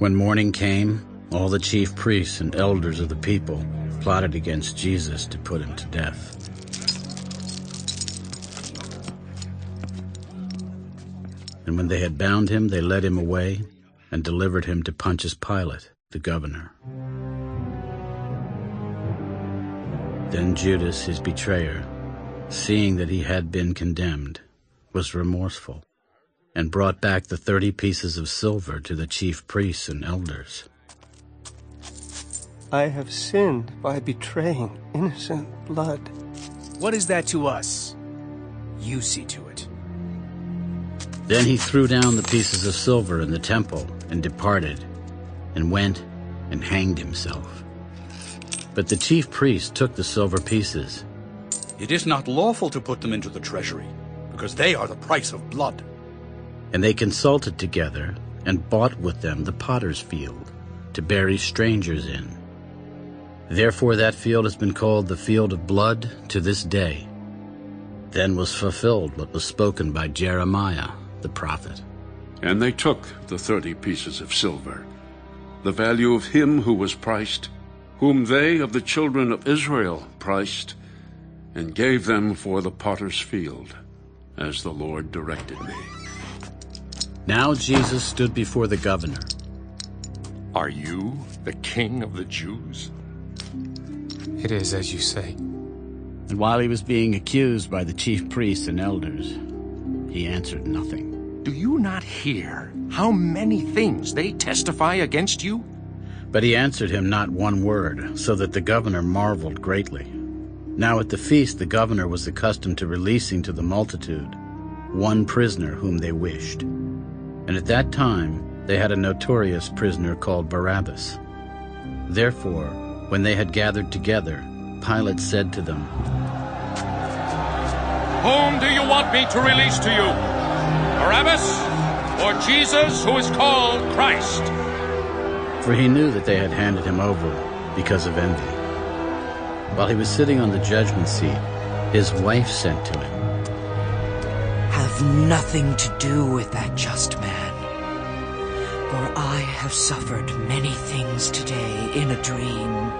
When morning came, all the chief priests and elders of the people plotted against Jesus to put him to death. And when they had bound him, they led him away and delivered him to Pontius Pilate, the governor. Then Judas, his betrayer, seeing that he had been condemned, was remorseful, and brought back the 30 pieces of silver to the chief priests and elders. I have sinned by betraying innocent blood. What is that to us? You see to it. Then he threw down the pieces of silver in the temple and departed, and went and hanged himself. But the chief priests took the silver pieces. It is not lawful to put them into the treasury, because they are the price of blood. And they consulted together and bought with them the potter's field to bury strangers in. Therefore that field has been called the field of blood to this day. Then was fulfilled what was spoken by Jeremiah the prophet. And they took the 30 pieces of silver, the value of him who was priced, whom they of the children of Israel priced, and gave them for the potter's field, as the Lord directed me. Now Jesus stood before the governor. Are you the king of the Jews? It is as you say. And while he was being accused by the chief priests and elders, he answered nothing. Do you not hear how many things they testify against you? But he answered him not one word, so that the governor marveled greatly. Now at the feast the governor was accustomed to releasing to the multitude one prisoner whom they wished. And at that time they had a notorious prisoner called Barabbas. Therefore, when they had gathered together, Pilate said to them, Whom do you want me to release to you? Barabbas or Jesus, who is called Christ? For he knew that they had handed him over because of envy. While he was sitting on the judgment seat, his wife said to him, Have nothing to do with that just man, for I have suffered many things today in a dream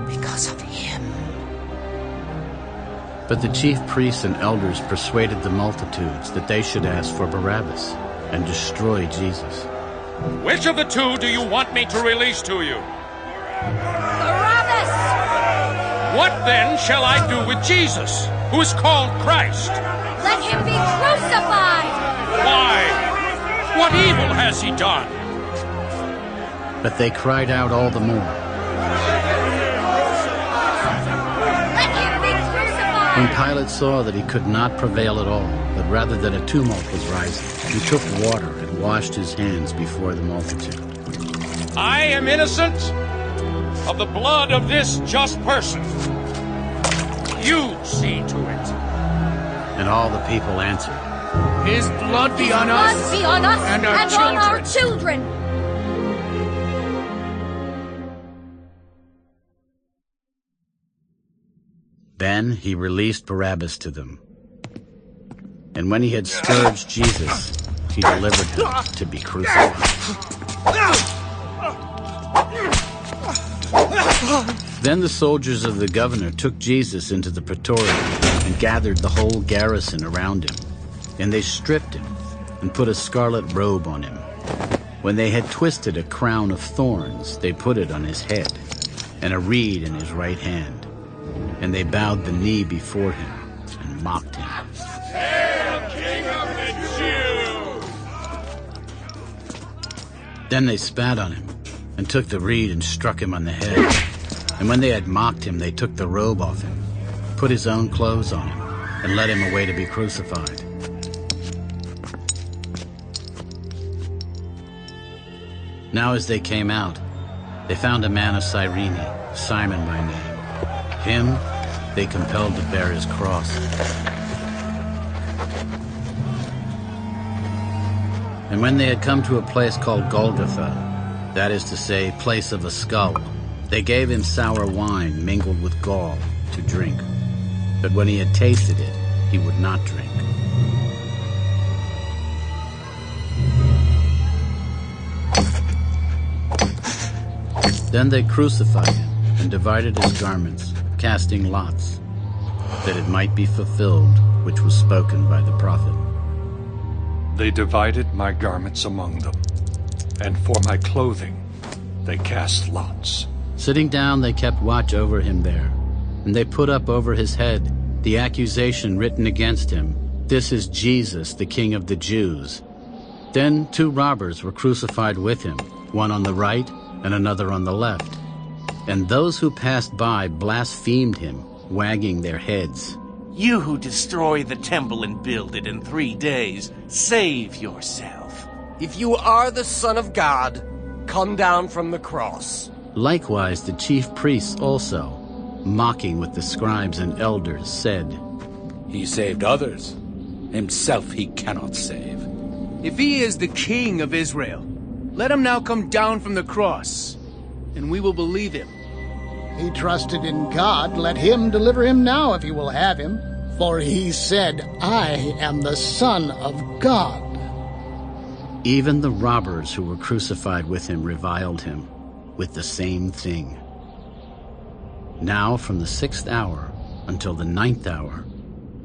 because of him. But the chief priests and elders persuaded the multitudes that they should ask for Barabbas and destroy Jesus. Which of the two do you want me to release to you? Barabbas! What then shall I do with Jesus, who is called Christ? Let him be crucified! Why? What evil has he done? But they cried out all the more. When Pilate saw that he could not prevail at all, but rather that a tumult was rising, he took water and washed his hands before the multitude. I am innocent of the blood of this just person. You see to it. And all the people answered, His blood be on us, Blood be on us and our on children. our children. Then he released Barabbas to them. And when he had scourged Jesus, he delivered him to be crucified. Then the soldiers of the governor took Jesus into the praetorium and gathered the whole garrison around him. And they stripped him and put a scarlet robe on him. When they had twisted a crown of thorns, they put it on his head, and a reed in his right hand. And they bowed the knee before him and mocked him. Hail, King of the Jews! Then they spat on him and took the reed and struck him on the head. And when they had mocked him, they took the robe off him, put his own clothes on him, and led him away to be crucified. Now as they came out, they found a man of Cyrene, Simon by name. Him they compelled to bear his cross. And when they had come to a place called Golgotha, that is to say, place of a skull, they gave him sour wine mingled with gall to drink. But when he had tasted it, he would not drink. Then they crucified him and divided his garments, casting lots, that it might be fulfilled which was spoken by the prophet. They divided my garments among them, and for my clothing they cast lots. Sitting down, they kept watch over him there, and they put up over his head the accusation written against him, "This is Jesus, the King of the Jews." Then 2 robbers were crucified with him, one on the right and another on the left. And those who passed by blasphemed him, wagging their heads. "You who destroy the temple and build it in 3 days, save yourself. If you are the Son of God, come down from the cross." Likewise the chief priests also, mocking with the scribes and elders, said, He saved others. Himself he cannot save. If he is the King of Israel, let him now come down from the cross, and we will believe him. He trusted in God. Let him deliver him now if he will have him. For he said, I am the Son of God. Even the robbers who were crucified with him reviled him with the same thing. Now from the 6th hour until the 9th hour,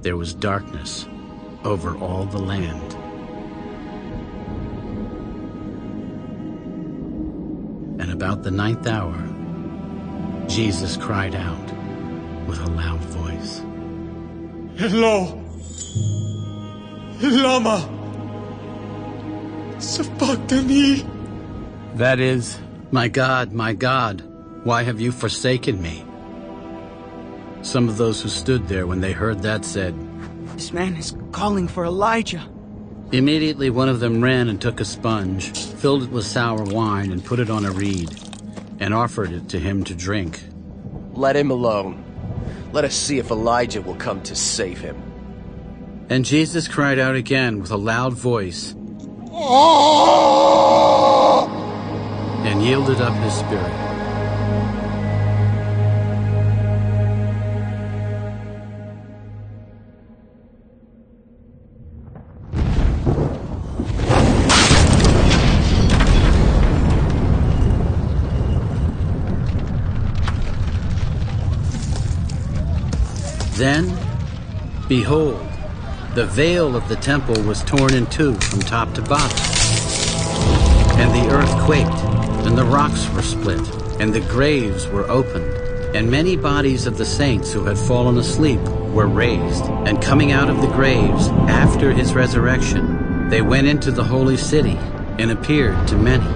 there was darkness over all the land. And about the 9th hour, Jesus cried out with a loud voice, Elo, lama sabachthani. That is, my God, why have you forsaken me? Some of those who stood there when they heard that said, This man is calling for Elijah. Immediately one of them ran and took a sponge, filled it with sour wine, and put it on a reed, and offered it to him to drink. Let him alone. Let us see if Elijah will come to save him. And Jesus cried out again with a loud voice, and yielded up his spirit. Then, behold, the veil of the temple was torn in 2 from top to bottom. And the earth quaked, and the rocks were split, and the graves were opened. And many bodies of the saints who had fallen asleep were raised. And coming out of the graves after his resurrection, they went into the holy city and appeared to many.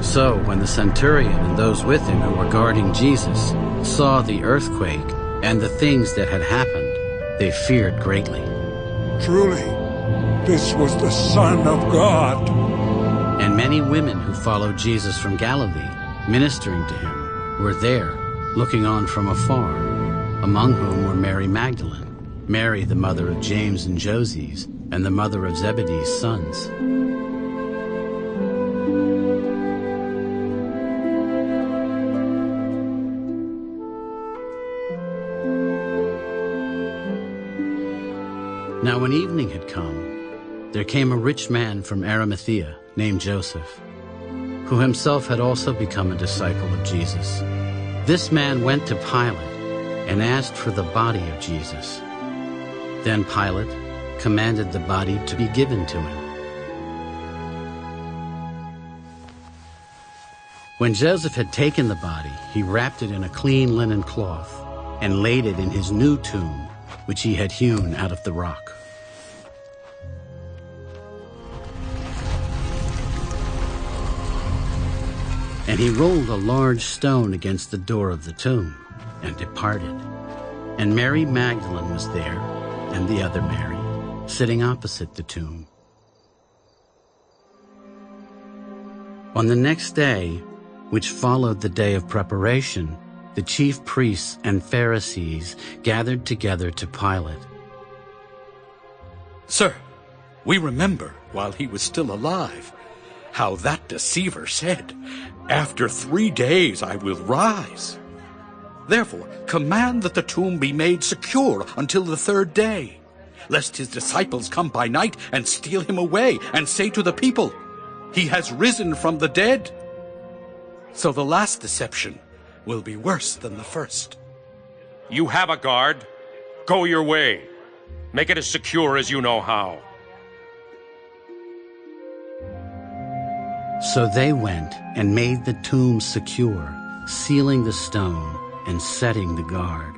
So when the centurion and those with him who were guarding Jesus saw the earthquake and the things that had happened, they feared greatly. Truly, this was the Son of God. And many women who followed Jesus from Galilee, ministering to him, were there, looking on from afar, among whom were Mary Magdalene, Mary the mother of James and Joses, and the mother of Zebedee's sons. Now when evening had come, there came a rich man from Arimathea named Joseph, who himself had also become a disciple of Jesus. This man went to Pilate and asked for the body of Jesus. Then Pilate commanded the body to be given to him. When Joseph had taken the body, he wrapped it in a clean linen cloth and laid it in his new tomb, which he had hewn out of the rock. And he rolled a large stone against the door of the tomb and departed. And Mary Magdalene was there, and the other Mary, sitting opposite the tomb. On the next day, which followed the day of preparation, the chief priests and Pharisees gathered together to Pilate. Sir, we remember while he was still alive how that deceiver said, After 3 days I will rise. Therefore, command that the tomb be made secure until the 3rd day, lest his disciples come by night and steal him away and say to the people, He has risen from the dead. So the last deception will be worse than the first. You have a guard. Go your way. Make it as secure as you know how. So they went and made the tomb secure, sealing the stone and setting the guard.